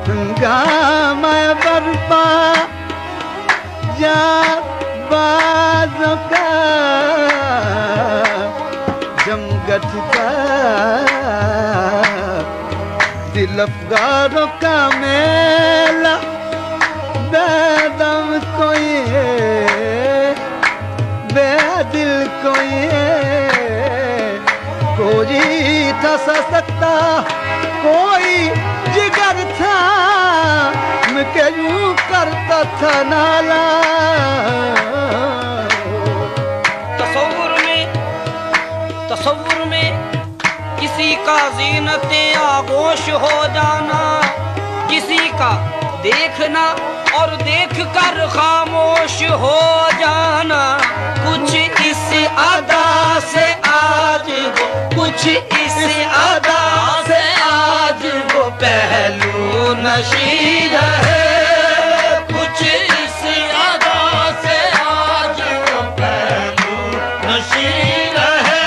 हंगामा बर्पा जाबाजों का जमगट का दिल अफगारों का मेला बेदम कोई बेदिल कोई था ससकता कोई जिगर था मैं यूं करता था नाला। तसव्वुर में किसी का ज़ीनते आगोश हो जाना, किसी का देखना और देख कर खामोश हो जाना। कुछ इस अदा से आज वो, कुछ इस अदा से आज वो पहलू नशीर है। कुछ इस अदा से आज वो पहलू नशीर है।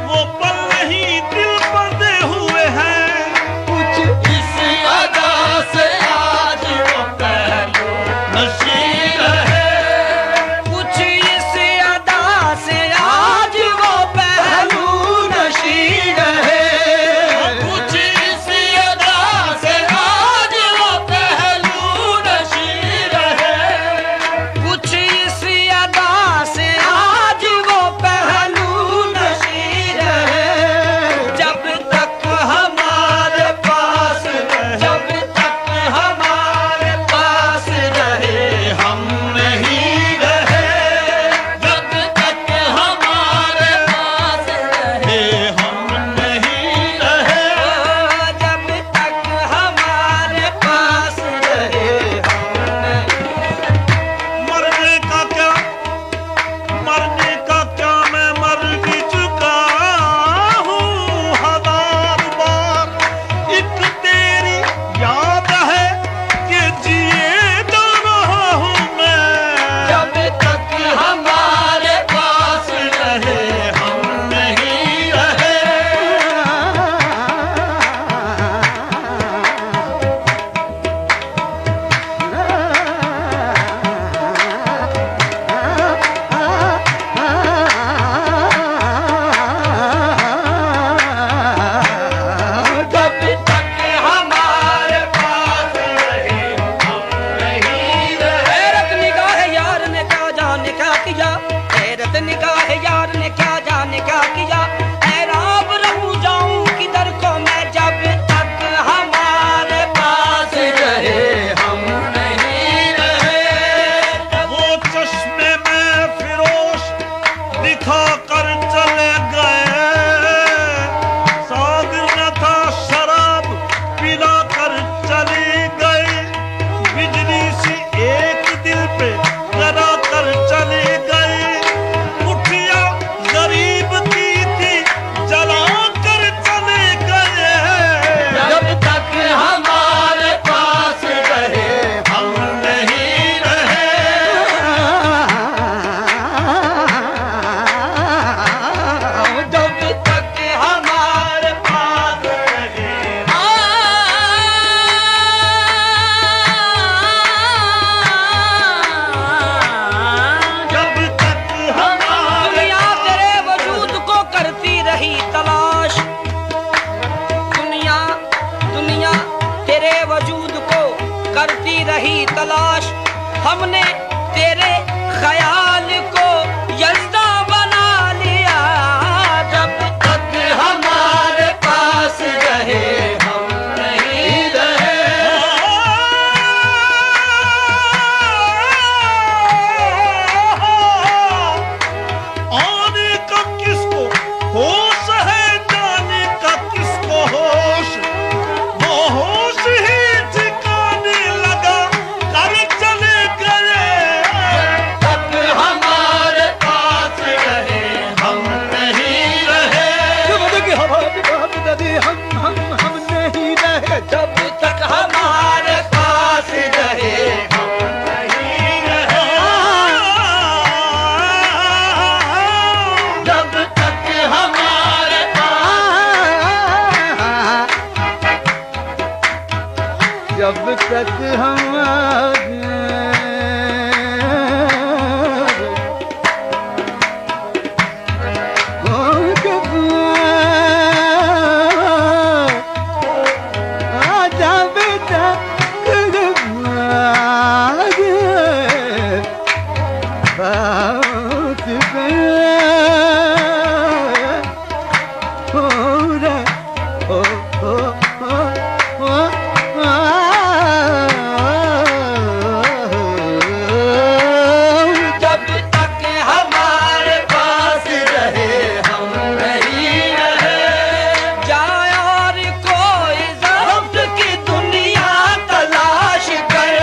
वो पल नहीं दिल बंधे हुए हैं। रही तलाश, हमने तेरे ख्याल को यज़्दा बना लिया। जब तक हमारे पास रहे हम नहीं रहे। आने का किसको होश है, जाने का किसको होश, वो होश ही ठिकाने लगा कर चले गए। तक हमारे पास रहे हम नहीं रहे। जब तक हमारे पास रहे हम नहीं रहे। जब तक हमारे पास रहे हम नहीं रहे। जब तक हमारे जब तक हमारे जब तक हमारे पास रहे हम नहीं रहे। जाए और कोई ज़ब्त की दुनिया तलाश कर,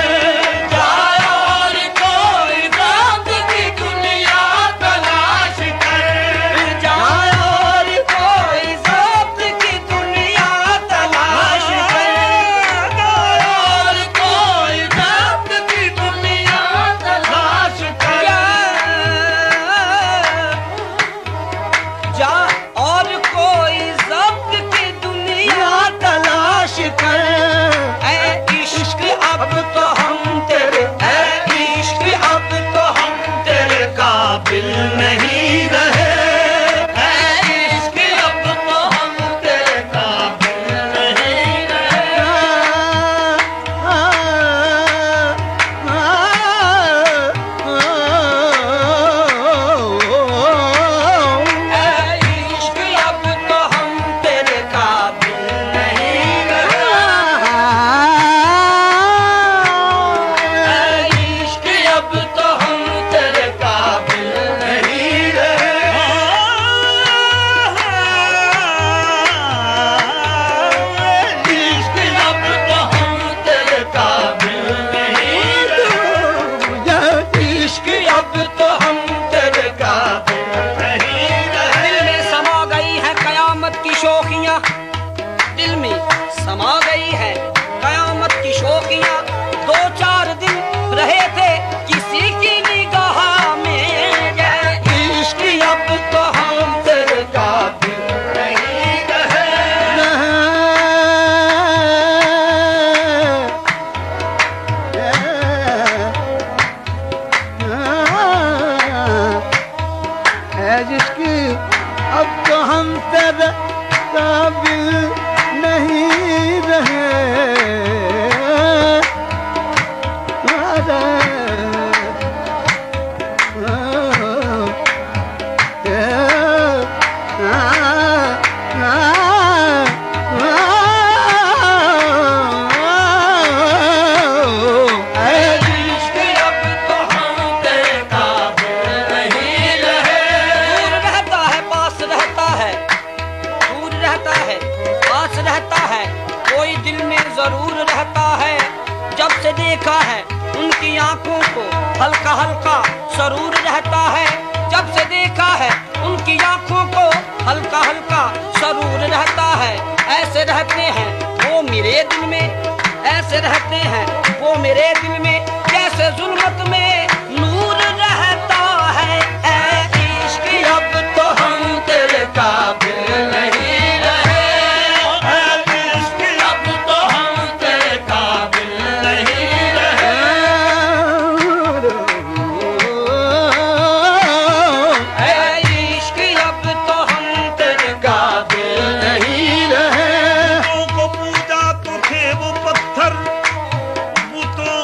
जाए और कोई ज़ब्त की दुनिया तलाश कर। जाए और कोई ज़ब्त की दुनिया तलाश कर। और कोई ज़ब्त की दुनिया तलाश कर। जा और कोई ज़ब्त की दुनिया तलाश कर। ऐ इश्क अब तो हम तेरे, ऐ इश्क अब तो हम तेरे काबिल नहीं रहे। ऐ इश्क अब तो हम तेरे काबिल नहीं रहे। ऐ इश्क अब तो हम तेरे काबिल नहीं रहे। ऐ इश्क अब तो हम तेरे काबिल नहीं रहे। इश्क अब तो हम तेरे काबिल नहीं रहे। इश्क अब तो हम तेरे काबिल नहीं रहे। दिल में समा गई है कयामत की शोखियां, दिल में समा गई है कयामत की शोखियां। 2-4 दिन रहे थे किसी की निगाह में। इश्क अब तो हम तेरे काबिल नहीं रहे। इश्क अब तो हम तेरे काबिल नहीं रहे। इश्क अब तो हम तेरे काबिल नहीं रहे। दूर रहता है पास रहता है, दूर रहता है पास रहता है, कोई दिल में जरूर रहता है। जब से देखा है उनकी आंखों को हल्का हल्का सरूर रहता है। जब से देखा है उनकी आंखों को हल्का हल्का सरूर रहता है। ऐसे रहते हैं वो मेरे दिल में, ऐसे रहते हैं वो मेरे दिल में, जैसे जुल्मत में नूर रहता है। ऐ इश्क अब तो हम तेरे काबिल नहीं रहे। इश्क अब तो हम तेरे काबिल नहीं रहे। ऐ इश्क अब तो हम तेरे काबिल नहीं रहे। बुतों को पूजा तो थे वो पत्थर, बुतों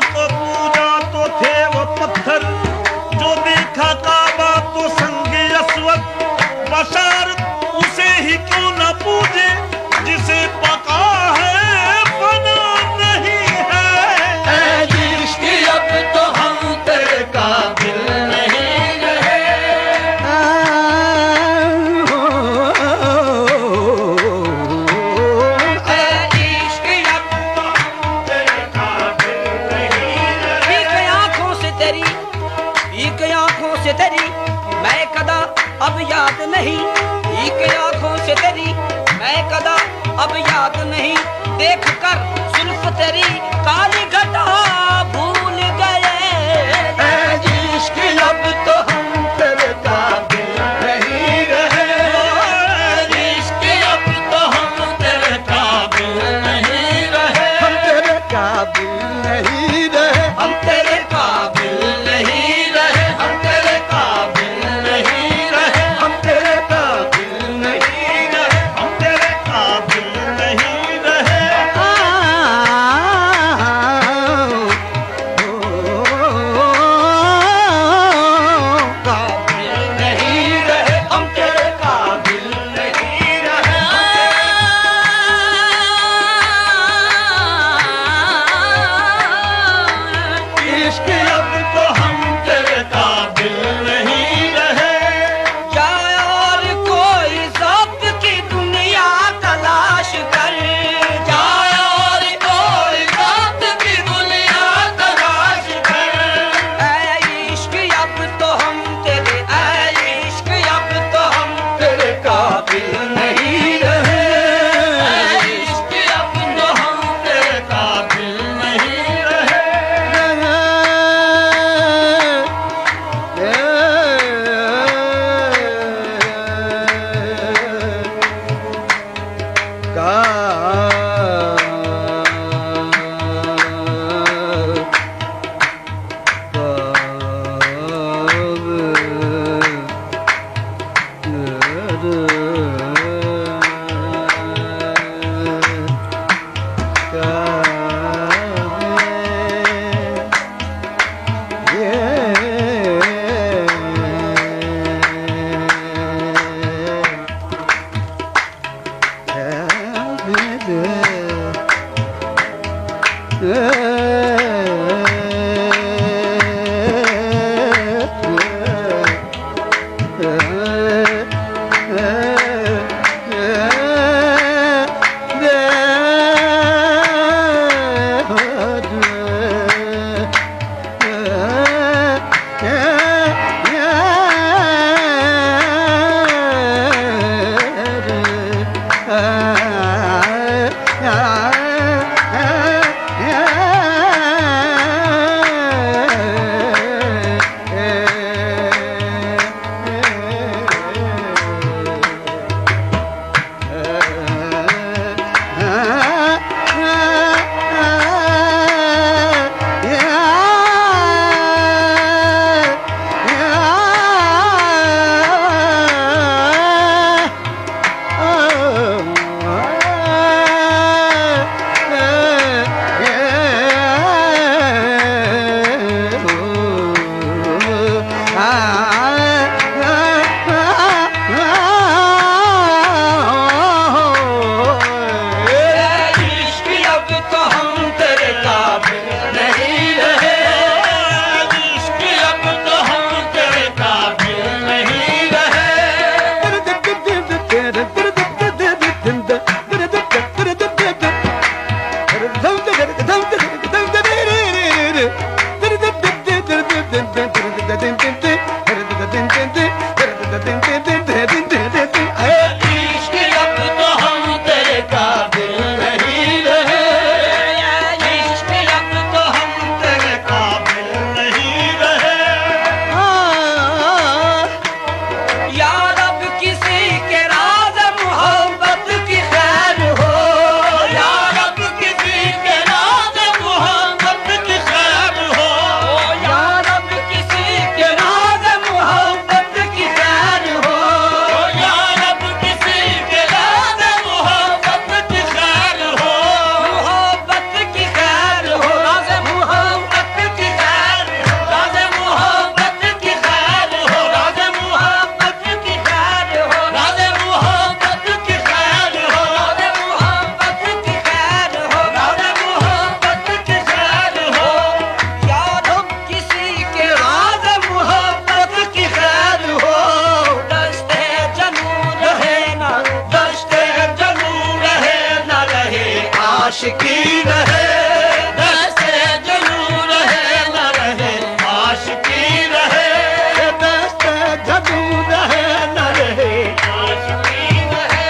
देख कर जुल्फ तेरी काली घटा भूल गए। इश्क अब तो हम तेरे काबिल नहीं रहे, इश्क अब तो हम तेरे काबिल नहीं रहे, हम तेरे काबिल नहीं रहे, हम तेरे काबिल नहीं रहे, हम तेरे काबिल नहीं रहे, हम तेरे काबिल नहीं रहे, हम तेरे काबिल नहीं रहे। काबिल नहीं रहे, हम तेरे काबिल नहीं रहे। इश्क अब तो हम तेरे काबिल नहीं रहे। जाए और कोई ज़ब्त की दुनिया तलाश कर, जाए और कोई ज़ब्त की दुनिया तलाश कर। ऐ इश्क अब तो हम तेरे, ऐ इश्क अब तो हम तेरे काबिल नहीं रहे, इश्क अब तो हम तेरे काबिल नहीं रहे। इश्क अब तो हम तेरे काबिल नहीं रहे, इश्क अब तो हम तेरे काबिल नहीं रहे। इश्क अब तो हम तेरे काबिल नहीं रहे, इश्क अब तो हम तेरे काबिल नहीं रहे। यार अब किसी के राज मोहब्बत की खैर हो, यार अब किसी के राज मोहब्बत की खैर हो, यार अब किसी के राज मोहब्बत की खैर हो, यार अब किसी के राज मोहब्बत की खैर हो, मोहब्बत की खैर हो, राज मोहब्बत की खैर हो, राज मोहब्बत की खैर हो, राज मोहब्बत की खैर हो, राज मोहब्बत की खैर हो, राज मोहब्बत की खैर हो, राज मोहब्बत की खैर हो। यार अब किसी के राज मोहब्बत की खैर हो, दस्ते जनू रहे ना, दस्ते जनू रहे न रहे, आशिकी रहे, दस्ते जनू रहे न रहे, आशिकी रहे, दस्ते जनू रहे न रहे, आशिकी रहे।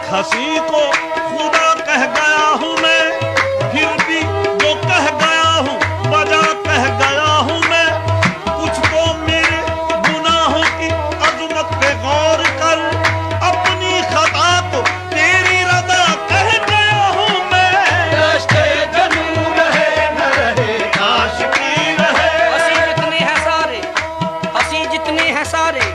हंसी को खुदा कह गया हूँ मैं, फिर भी जो कह गया हूँ बजा कह गया हूँ मैं। कुछ तो मेरे गुनाहों की अजमत पे गौर कर, अपनी खता को तेरी रजा कह गया हूँ मैं। दश्ते जनू रहे न रहे आशिकी रहे। हंसी जितने हैं सारे, हंसी जितने हैं सारे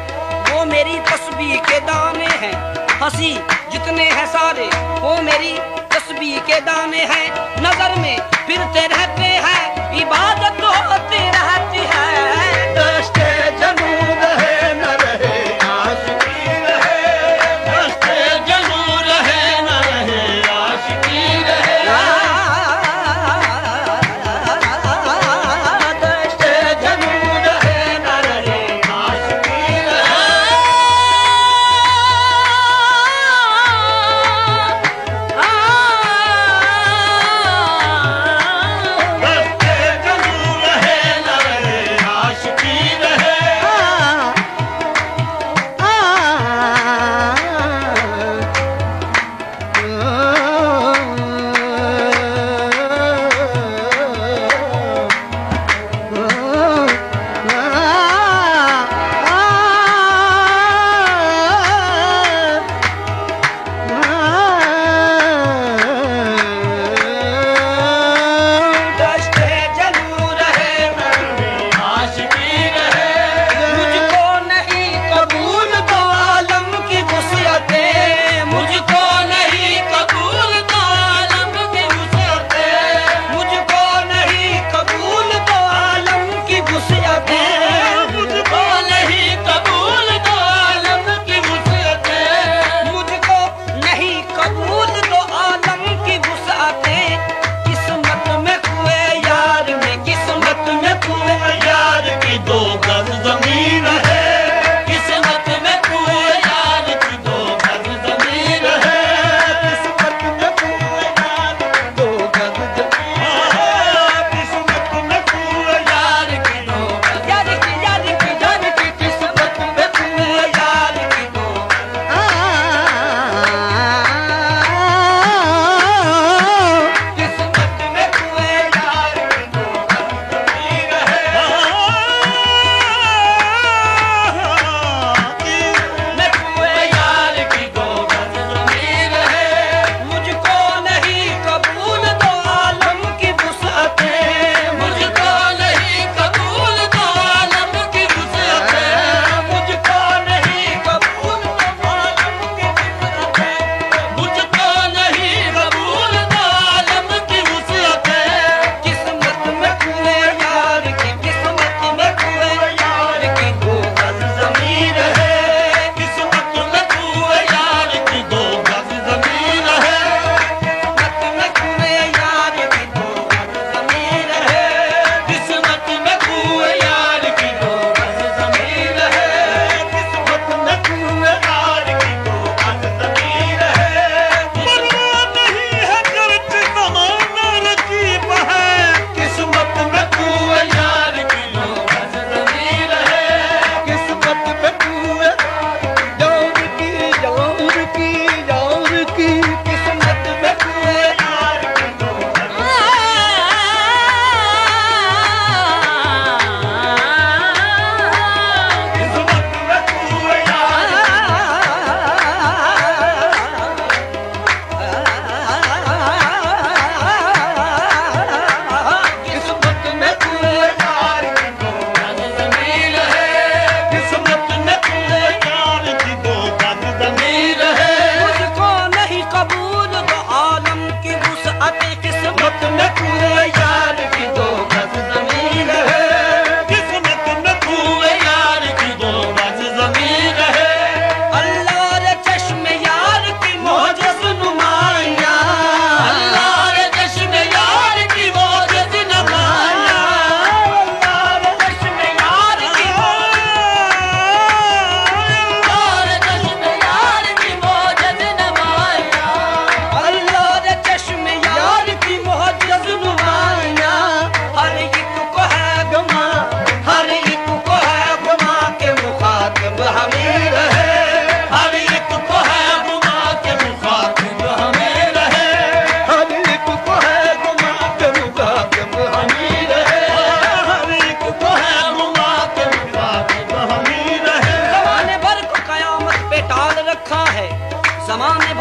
वो मेरी तस्बीह के दाने हैं। हंसी जितने हैं सारे वो मेरी तस्बीह के दाने हैं। नजर में फिरते रहते हैं, इबादत होती रहती है। दश्ते जनू रहे न रहे आशिकी रहे। दश्ते जनू रहे न रहे आशिकी रहे। दश्ते जनू रहे न रहे आशिकी रहे। दश्ते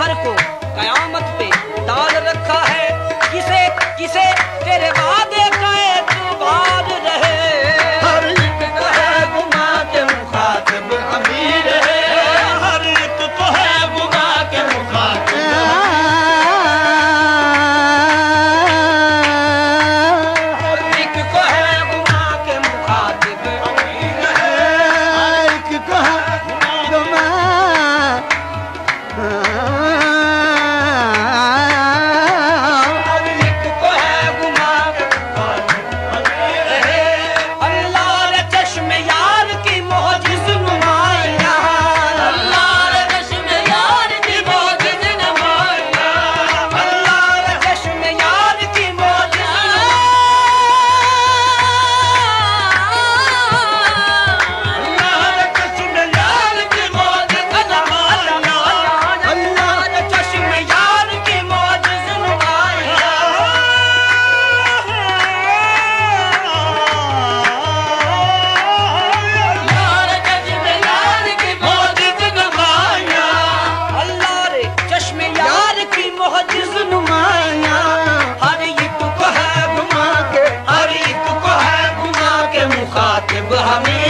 भर को कयामत पे डाल रखा है। किसे किसे तेरे वादे का एतबार रहे, हर एक को है गुमा के मुखातिब अमीर है, हर एक को है गुमा के मुखातिब हर एक को है गुमा के मुखातिब अमीर है, एक को है गुमा हर एक को है गुमा के अमीर है। अल्लाह रे चश्मे यार की मोजिज़ नुमाइयां, अल्लाह रे चश्मे यार की मोजिज़ नुमाइयां, अल्लाह रे चश्मे यार की मोजिज़ अल्लाह रे चश्मे यार की मोजिज़ नुमाइयां, अल्लाह रे चश्मे यार की मोजिज़ नुमाइयां। अल्लाह रे चश्मे यार की मोजिज़ नुमाइयां, अल्लाह रे चश्मे यार की मोजिज़ नुमाइयां। हर एक को है गुमा के हर एक को है गुमा के मुखातिब हमीर